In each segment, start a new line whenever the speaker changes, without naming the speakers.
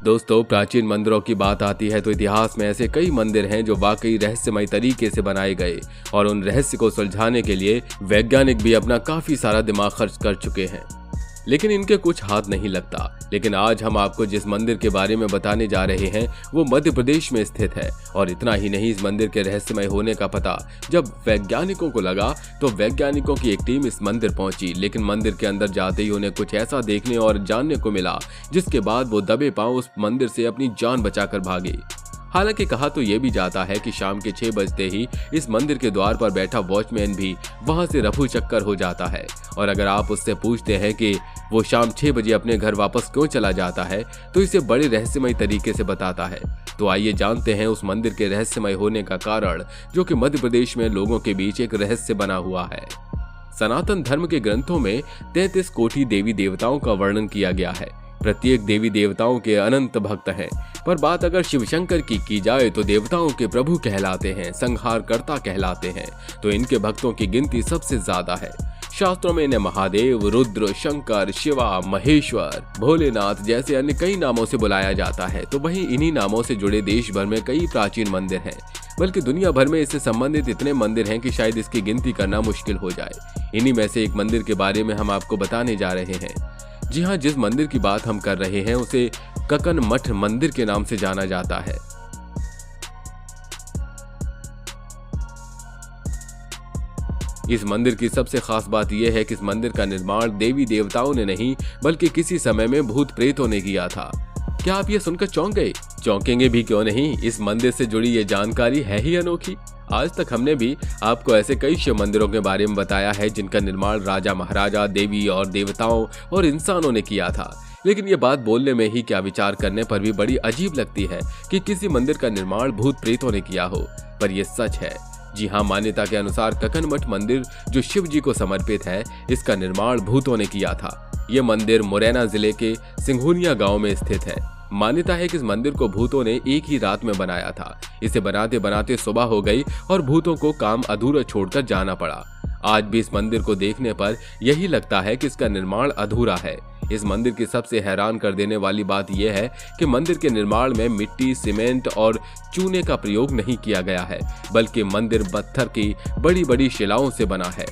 दोस्तों, प्राचीन मंदिरों की बात आती है तो इतिहास में ऐसे कई मंदिर हैं जो वाकई रहस्यमय तरीके से बनाए गए और उन रहस्य को सुलझाने के लिए वैज्ञानिक भी अपना काफी सारा दिमाग खर्च कर चुके हैं, लेकिन इनके कुछ हाथ नहीं लगता। लेकिन आज हम आपको जिस मंदिर के बारे में बताने जा रहे हैं वो मध्य प्रदेश में स्थित है। और इतना ही नहीं, इस मंदिर के रहस्यमय होने का पता जब वैज्ञानिकों को लगा तो वैज्ञानिकों की एक टीम इस मंदिर पहुंची। लेकिन मंदिर के अंदर जाते ही उन्हें कुछ ऐसा देखने और जानने को मिला जिसके बाद वो दबे पांव उस मंदिर से अपनी जान बचाकर भागे। हालांकि कहा तो ये भी जाता है कि शाम के 6 बजते ही इस मंदिर के द्वार पर बैठा वॉचमैन भी वहां से रफू चक्कर हो जाता है। और अगर आप उससे पूछते हैं कि वो शाम 6 बजे अपने घर वापस क्यों चला जाता है तो इसे बड़े रहस्यमय तरीके से बताता है। तो आइए जानते हैं उस मंदिर के रहस्यमय होने का कारण, जो कि मध्य प्रदेश में लोगों के बीच एक रहस्य बना हुआ है। सनातन धर्म के ग्रंथों में 33 कोटि देवी देवताओं का वर्णन किया गया है। प्रत्येक देवी देवताओं के अनंत भक्त हैं, पर बात अगर शिव शंकर की जाए तो देवताओं के प्रभु कहलाते हैं, संहारकर्ता कहलाते हैं। तो इनके भक्तों की गिनती सबसे ज्यादा है। शास्त्रों में इन्हें महादेव, रुद्र, शंकर, शिवा, महेश्वर, भोलेनाथ जैसे अन्य कई नामों से बुलाया जाता है। तो वहीं इन्हीं नामों से जुड़े देश भर में कई प्राचीन मंदिर हैं, बल्कि दुनिया भर में इससे संबंधित इतने मंदिर हैं कि शायद इसकी गिनती करना मुश्किल हो जाए। इन्हीं में से एक मंदिर के बारे में हम आपको बताने जा रहे हैं। जी हाँ, जिस मंदिर की बात हम कर रहे हैं उसे ककन मठ मंदिर के नाम से जाना जाता है। इस मंदिर की सबसे खास बात यह है कि इस मंदिर का निर्माण देवी देवताओं ने नहीं बल्कि किसी समय में भूत प्रेतों ने किया था। क्या आप ये सुनकर चौंक गए? चौंकेंगे भी क्यों नहीं, इस मंदिर से जुड़ी ये जानकारी है ही अनोखी। आज तक हमने भी आपको ऐसे कई शिव मंदिरों के बारे में बताया है जिनका निर्माण राजा महाराजा, देवी और देवताओं और इंसानों ने किया था। लेकिन ये बात बोलने में ही क्या, विचार करने पर भी बड़ी अजीब लगती है कि किसी मंदिर का निर्माण भूत प्रेतों ने किया हो। पर यह सच है। जी हाँ, मान्यता के अनुसार ककन मठ मंदिर जो शिव जी को समर्पित है, इसका निर्माण भूतों ने किया था। ये मंदिर मुरैना जिले के सिंघोनिया गांव में स्थित है। मान्यता है कि इस मंदिर को भूतों ने एक ही रात में बनाया था। इसे बनाते बनाते सुबह हो गई और भूतों को काम अधूरा छोड़कर जाना पड़ा। आज भी इस मंदिर को देखने पर यही लगता है कि इसका निर्माण अधूरा है। इस मंदिर की सबसे हैरान कर देने वाली बात यह है कि मंदिर के निर्माण में मिट्टी, सीमेंट और चूने का प्रयोग नहीं किया गया है, बल्कि मंदिर पत्थर की बड़ी बड़ी शिलाओं से बना है।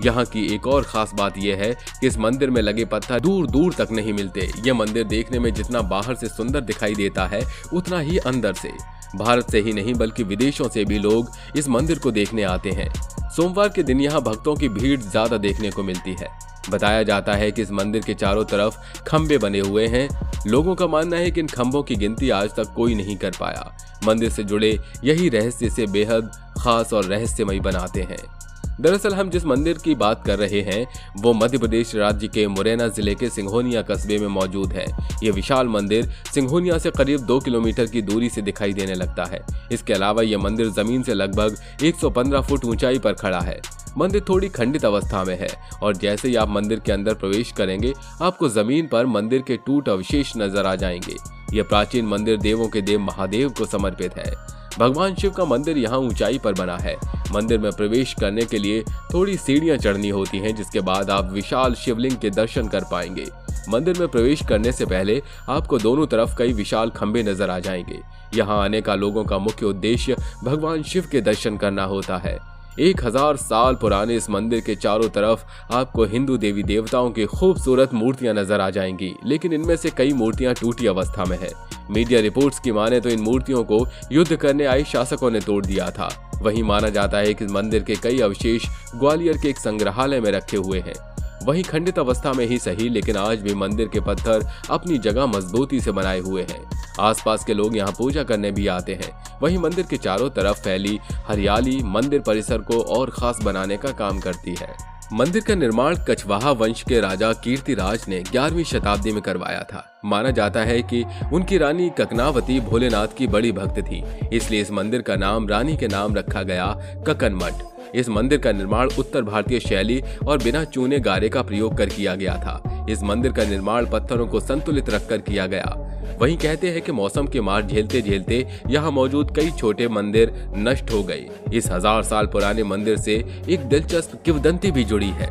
यहाँ की एक और खास बात यह है कि इस मंदिर में लगे पत्थर दूर दूर तक नहीं मिलते। यह मंदिर देखने में जितना बाहर से सुंदर दिखाई देता है, उतना ही अंदर से। भारत से ही नहीं बल्कि विदेशों से भी लोग इस मंदिर को देखने आते हैं। सोमवार के दिन यहाँ भक्तों की भीड़ ज्यादा देखने को मिलती है। बताया जाता है कि इस मंदिर के चारों तरफ खंबे बने हुए हैं। लोगों का मानना है कि इन खंभों की गिनती आज तक कोई नहीं कर पाया। मंदिर से जुड़े यही रहस्य इसे बेहद खास और रहस्यमय बनाते हैं। दरअसल हम जिस मंदिर की बात कर रहे हैं वो मध्य प्रदेश राज्य के मुरैना जिले के सिंघोनिया कस्बे में मौजूद है। यह विशाल मंदिर सिंघोनिया से करीब 2 किलोमीटर की दूरी से दिखाई देने लगता है। इसके अलावा यह मंदिर जमीन से लगभग 115 फुट ऊंचाई पर खड़ा है। मंदिर थोड़ी खंडित अवस्था में है और जैसे ही आप मंदिर के अंदर प्रवेश करेंगे आपको जमीन पर मंदिर के टूट अवशेष नजर आ जाएंगे। यह प्राचीन मंदिर देवों के देव महादेव को समर्पित है। भगवान शिव का मंदिर यहाँ ऊंचाई पर बना है। मंदिर में प्रवेश करने के लिए थोड़ी सीढ़ियां चढ़नी होती हैं, जिसके बाद आप विशाल शिवलिंग के दर्शन कर पाएंगे। मंदिर में प्रवेश करने से पहले आपको दोनों तरफ कई विशाल खंबे नजर आ जाएंगे। यहाँ आने का लोगों का मुख्य उद्देश्य भगवान शिव के दर्शन करना होता है। 1000 साल पुराने इस मंदिर के चारों तरफ आपको हिंदू देवी देवताओं की खूबसूरत मूर्तियां नजर आ जाएंगी, लेकिन इनमें से कई मूर्तियां टूटी अवस्था में है। मीडिया रिपोर्ट्स की माने तो इन मूर्तियों को युद्ध करने आए शासकों ने तोड़ दिया था। वहीं माना जाता है कि मंदिर के कई अवशेष ग्वालियर के एक संग्रहालय में रखे हुए हैं। वहीं खंडित अवस्था में ही सही, लेकिन आज भी मंदिर के पत्थर अपनी जगह मजबूती से बनाए हुए हैं। आसपास के लोग यहाँ पूजा करने भी आते हैं। वहीं मंदिर के चारों तरफ फैली हरियाली मंदिर परिसर को और खास बनाने का काम करती है। मंदिर का निर्माण कछवाहा वंश के राजा कीर्तिराज ने 11वीं शताब्दी में करवाया था। माना जाता है कि उनकी रानी ककनावती भोलेनाथ की बड़ी भक्त थी, इसलिए इस मंदिर का नाम रानी के नाम रखा गया ककन मठ। इस मंदिर का निर्माण उत्तर भारतीय शैली और बिना चूने गारे का प्रयोग कर किया गया था। इस मंदिर का निर्माण पत्थरों को संतुलित रखकर किया गया। वहीं कहते हैं कि मौसम के मार झेलते झेलते यहाँ मौजूद कई छोटे मंदिर नष्ट हो गए। इस 1000 साल पुराने मंदिर से एक दिलचस्प किंवदंती भी जुड़ी है।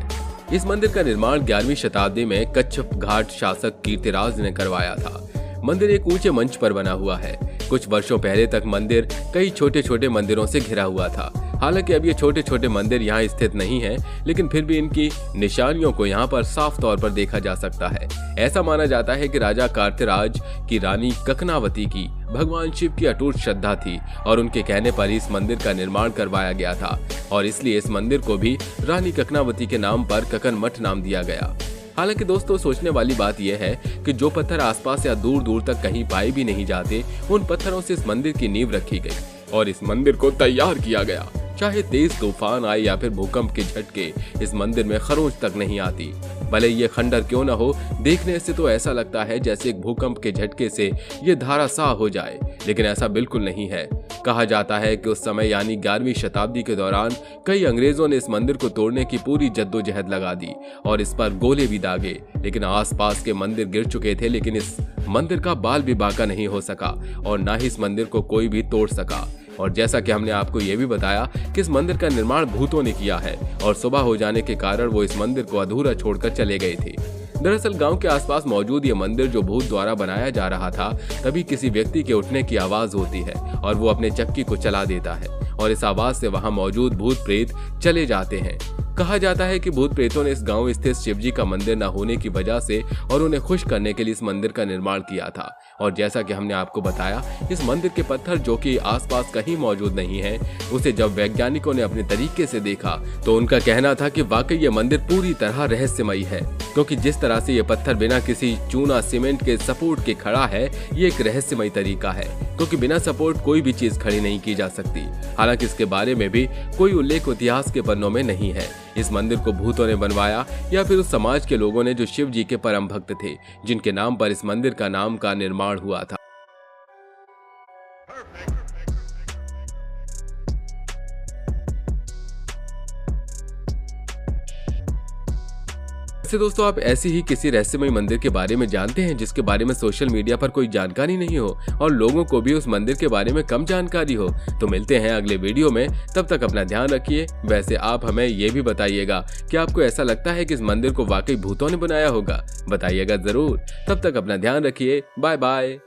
इस मंदिर का निर्माण 11वीं शताब्दी में कच्छ घाट शासक कीर्तिराज ने करवाया था। मंदिर एक ऊंचे मंच पर बना हुआ है। कुछ वर्षों पहले तक मंदिर कई छोटे छोटे मंदिरों से घिरा हुआ था। हालांकि अब ये छोटे छोटे मंदिर यहाँ स्थित नहीं हैं, लेकिन फिर भी इनकी निशानियों को यहाँ पर साफ तौर पर देखा जा सकता है। ऐसा माना जाता है कि राजा कीर्तिराज की रानी ककनावती की भगवान शिव की अटूट श्रद्धा थी और उनके कहने पर इस मंदिर का निर्माण करवाया गया था और इसलिए इस मंदिर को भी रानी ककनावती के नाम पर ककन मठ नाम दिया गया। हालांकि दोस्तों, सोचने वाली बात यह है कि जो पत्थर आसपास या दूर दूर तक कहीं पाए भी नहीं जाते, उन पत्थरों से इस मंदिर की नींव रखी गई और इस मंदिर को तैयार किया गया। चाहे तेज तूफान आए या फिर भूकंप के झटके, इस मंदिर में खरोंच तक नहीं आती। भले ये खंडर क्यों न हो, देखने से तो ऐसा लगता है जैसे एक भूकंप के झटके से ये धराशाह हो जाए, लेकिन ऐसा बिल्कुल नहीं है। कहा जाता है कि उस समय यानी 11वीं शताब्दी के दौरान कई अंग्रेजों ने इस मंदिर को तोड़ने की पूरी जद्दोजहद लगा दी और इस पर गोले भी दागे, लेकिन आसपास के मंदिर गिर चुके थे, लेकिन इस मंदिर का बाल भी बांका नहीं हो सका और ना ही इस मंदिर को कोई भी तोड़ सका। और जैसा कि हमने आपको ये भी बताया कि इस मंदिर का निर्माण भूतों ने किया है और सुबह हो जाने के कारण वो इस मंदिर को अधूरा छोड़कर चले गए थे। दरअसल गांव के आसपास मौजूद ये मंदिर जो भूत द्वारा बनाया जा रहा था, तभी किसी व्यक्ति के उठने की आवाज होती है और वो अपने चक्की को चला देता है और इस आवाज से वहां मौजूद भूत प्रेत चले जाते हैं। कहा जाता है कि भूत प्रेतों ने इस गांव स्थित शिवजी का मंदिर न होने की वजह से और उन्हें खुश करने के लिए इस मंदिर का निर्माण किया था। और जैसा कि हमने आपको बताया, इस मंदिर के पत्थर जो कि आसपास कहीं मौजूद नहीं है, उसे जब वैज्ञानिकों ने अपने तरीके से देखा तो उनका कहना था कि वाकई ये मंदिर पूरी तरह रहस्यमयी है, क्योंकि जिस तरह से ये पत्थर बिना किसी चूना सीमेंट के सपोर्ट के खड़ा है, ये एक रहस्यमयी तरीका है, क्योंकि बिना सपोर्ट कोई भी चीज खड़ी नहीं की जा सकती। हालांकि इसके बारे में भी कोई उल्लेख इतिहास के पन्नों में नहीं है। इस मंदिर को भूतों ने बनवाया या फिर उस समाज के लोगों ने जो शिव जी के परम भक्त थे, जिनके नाम पर इस मंदिर का नाम का निर्माण हुआ था। वैसे दोस्तों, आप ऐसी ही किसी रहस्यमय मंदिर के बारे में जानते हैं जिसके बारे में सोशल मीडिया पर कोई जानकारी नहीं हो और लोगों को भी उस मंदिर के बारे में कम जानकारी हो? तो मिलते हैं अगले वीडियो में, तब तक अपना ध्यान रखिए। वैसे आप हमें ये भी बताइएगा कि आपको ऐसा लगता है कि इस मंदिर को वाकई भूतों ने बनाया होगा? बताइएगा जरूर। तब तक अपना ध्यान रखिए। Bye bye.